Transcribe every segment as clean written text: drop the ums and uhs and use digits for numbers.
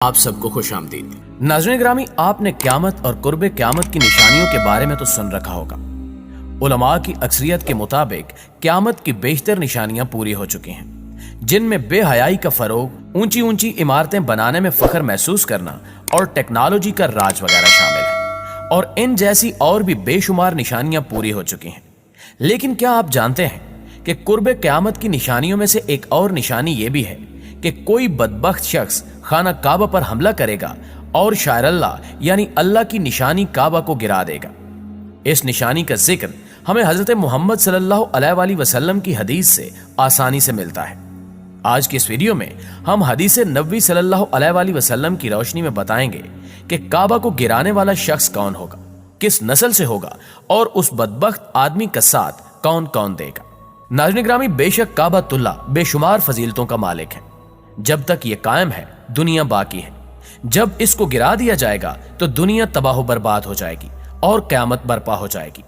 आप सबको खुश आमदीद। नाज़रीन ग्रामी, आपने क़यामत और कुर्बे क़यामत की निशानियों के बारे में तो सुन रखा होगा। उलमा की अक्सरियत के मुताबिक क़यामत की बेशतर निशानियां पूरी हो चुकी हैं, जिनमें बेहयाई का फरोग, ऊंची ऊंची इमारतें बनाने में फख्र महसूस करना और टेक्नोलॉजी का राज वगैरह शामिल है। और इन जैसी और भी बेशुमार निशानियां पूरी हो चुकी हैं। लेकिन क्या आप जानते हैं कि कुर्बे क़यामत की निशानियों में से एक और निशानी यह भी है कि कोई बदबख्त शख्स खाना काबा पर हमला करेगा और शायर अल्लाह यानी अल्लाह की निशानी काबा को गिरा देगा। इस निशानी का जिक्र हमें हजरत मोहम्मद सल्लल्लाहु अलैहि वसल्लम की हदीस से आसानी से मिलता है। आज की इस वीडियो में हम हदीस नबवी सल्लल्लाहु अलैहि वसल्लम की रोशनी में बताएंगे कि काबा को गिराने वाला शख्स कौन होगा, किस नस्ल से होगा और उस बदबख्त आदमी का साथ कौन कौन देगा। नाज़रीन ग्रामी, बेशक काबातुल्लाह बेशुमार फजीलतों का मालिक है। जब तक ये कायम है दुनिया बाकी है। जब इसको गिरा दिया जाएगा तो दुनिया तबाह बर्बाद हो जाएगी और क़यामत बर्पा हो जाएगी।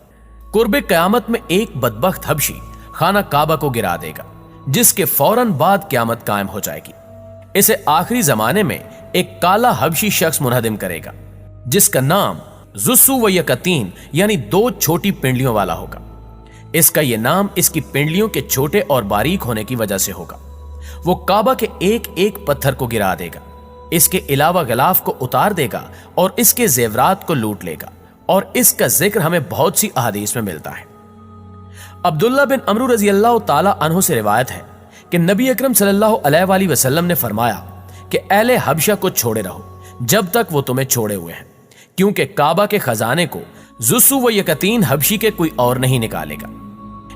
कुर्बे क़यामत में एक बदबख्त हबशी खाना काबा को गिरा देगा, जिसके फौरन बाद क़यामत कायम हो जाएगी। इसे आखिरी जमाने में एक काला हबशी शख्स मुनहदिम करेगा, जिसका नाम जुस्सु व यकतीन यानी दो छोटी पिंडलियों वाला होगा। इसका यह नाम इसकी पिंडलियों के छोटे और बारीक होने की वजह से होगा। वो काबा के एक एक पत्थर को गिरा देगा, इसके अलावा गिलाफ को उतार देगा और इसके जेवरात को लूट लेगा। और इसका जिक्र हमें बहुत सी अहादीस में मिलता है। अब्दुल्ला बिन अमरू रजी अल्लाह ताला अन्हु से रिवायत है कि नबी अकरम सल्लल्लाहु अलैहि वसल्लम ने फरमाया कि अहले हबशा को छोड़े रहो जब तक वो तुम्हें छोड़े हुए हैं, क्योंकि काबा के खजाने को जुस्सु व यकतीन हबशी के कोई और नहीं निकालेगा।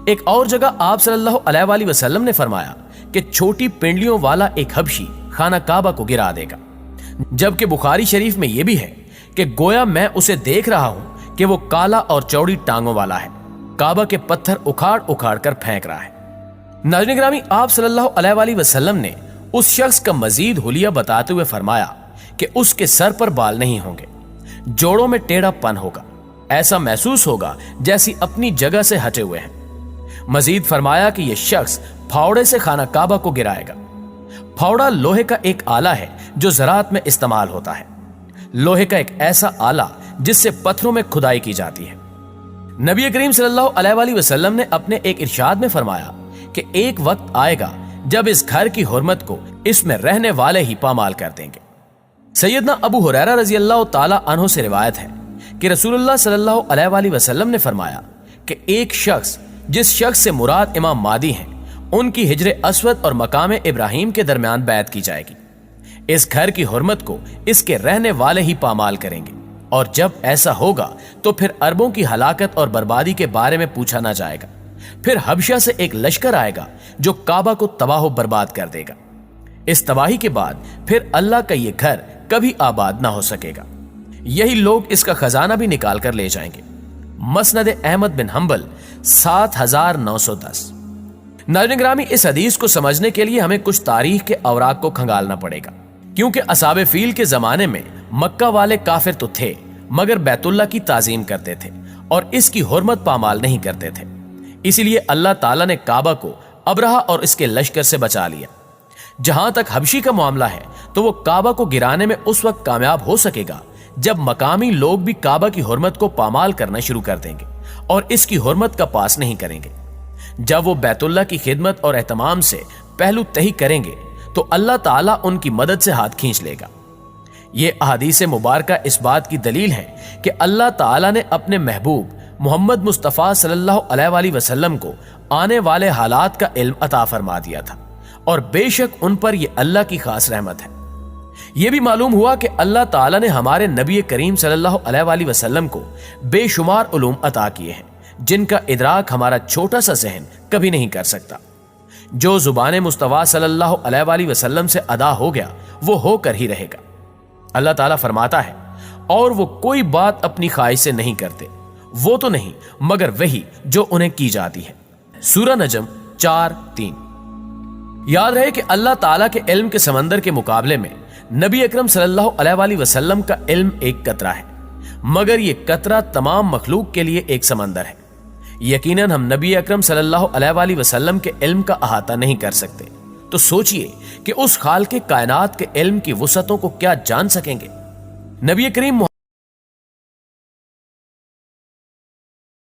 एक और जगह आप सल्लल्लाहु अलैहि वसल्लम ने फरमाया कि छोटी पिंडलियों वाला एक हबशी खाना काबा को गिरा देगा। जबकि बुखारी शरीफ में यह भी है कि गोया मैं उसे देख रहा हूं कि वो काला और चौड़ी टांगों वाला है, काबा के पत्थर उखाड़ उखाड़ कर फेंक रहा है। नाज़रीन ग्रामी, आप सल्लल्लाहु अलैहि वसल्लम ने उस शख्स का मजीद हुलिया बताते हुए फरमाया कि उसके सर पर बाल नहीं होंगे, जोड़ों में टेढ़ापन होगा, ऐसा महसूस होगा जैसी अपनी जगह से हटे हुए हैं। मजीद फरमाया कि यह शख्स फावड़े से खाना काबा को गिराएगा। फावड़ा लोहे का एक आला है जो ज़राअत में इस्तेमाल होता है। लोहे का एक ऐसा आला जिससे पत्थरों में खुदाई की जाती है। नबी करीम सल्लल्लाहु अलैहि वसल्लम ने अपने एक इरशाद में फरमाया कि एक वक्त आएगा जब इस घर की हुर्मत को इसमें रहने वाले ही पामाल कर देंगे। सैयदना अबू हुरैरा रजी अल्लाह ताला अन्हु से रिवायत है कि रसूलुल्लाह सल्लल्लाहु अलैहि वसल्लम ने फरमाया कि एक शख्स, जिस शख्स से मुराद इमाम मादी हैं, उनकी हिजरे अस्वद और मकाम इब्राहिम के दरमियान बैत की जाएगी। इस घर की हुर्मत को इसके रहने वाले ही पामाल करेंगे, और जब ऐसा होगा तो फिर अरबों की हलाकत और बर्बादी के बारे में पूछा ना जाएगा। फिर हबशा से एक लश्कर आएगा जो काबा को तबाह बर्बाद कर देगा। इस तबाही के बाद फिर अल्लाह का यह घर कभी आबाद ना हो सकेगा। यही लोग इसका खजाना भी निकाल कर ले जाएंगे। मसनद अहमद बिन हंबल 7910। नाज़रीन ग्रामी, इस हदीस को समझने के लिए हमें कुछ तारीख के अवराक को खंगालना पड़ेगा, क्योंकि असहाबे फील के जमाने में मक्का वाले काफिर तो थे मगर बैतुल्लाह की ताजीम करते थे और इसकी हुर्मत पामाल नहीं करते थे। इसीलिए अल्लाह ताला ने काबा को अबरहा और इसके लश्कर से बचा लिया। जहां तक हबशी का मामला है तो वो काबा को गिराने में उस वक्त कामयाब हो सकेगा जब मकामी लोग भी काबा की हुर्मत को पामाल करना शुरू कर देंगे और इसकी हुर्मत का पास नहीं करेंगे। जब वो बैतुल्लाह की खिदमत और एहतमाम से पहलू तही करेंगे तो अल्लाह ताला उनकी मदद से हाथ खींच लेगा। ये अहादीस मुबारका इस बात की दलील है कि अल्लाह ताला ने अपने महबूब मोहम्मद मुस्तफ़ा सल्लल्लाहु अलैहि वसल्लम को आने वाले हालात का इल्म अता फरमा दिया था, और बेशक उन पर यह अल्लाह की खास रहमत है। यह भी मालूम हुआ कि अल्लाह ताला ने हमारे नबी करीम सल्लल्लाहु अलैहि वसल्लम को बेशुमार उलूम अता किए हैं, जिनका इदराक हमारा छोटा सा ज़हन कभी नहीं कर सकता। जो जुबान मुस्तफ़ा सल्लल्लाहु अलैहि वसल्लम से अदा हो गया वो होकर ही रहेगा। अल्लाह ताला फरमाता है, और वो कोई बात अपनी ख्वाहिश से नहीं करते, वो तो नहीं मगर वही जो उन्हें की जाती है। सूरह नजम 4:3। याद रहे कि अल्लाह ताला के इल्म के समंदर के मुकाबले में नबी अकरम सल्लल्लाहु अलैहि वसल्लम का इल्म एक कतरा है, मगर यह कतरा तमाम मखलूक के लिए एक समंदर है। यकीनन हम नबी अकरम सल्लल्लाहु अलैहि वसल्लम के इल्म का अहाता नहीं कर सकते, تو سوچئے کہ اس خالق کائنات کے علم کی وسعتوں کو کیا جان سکیں گے۔ نبی کریم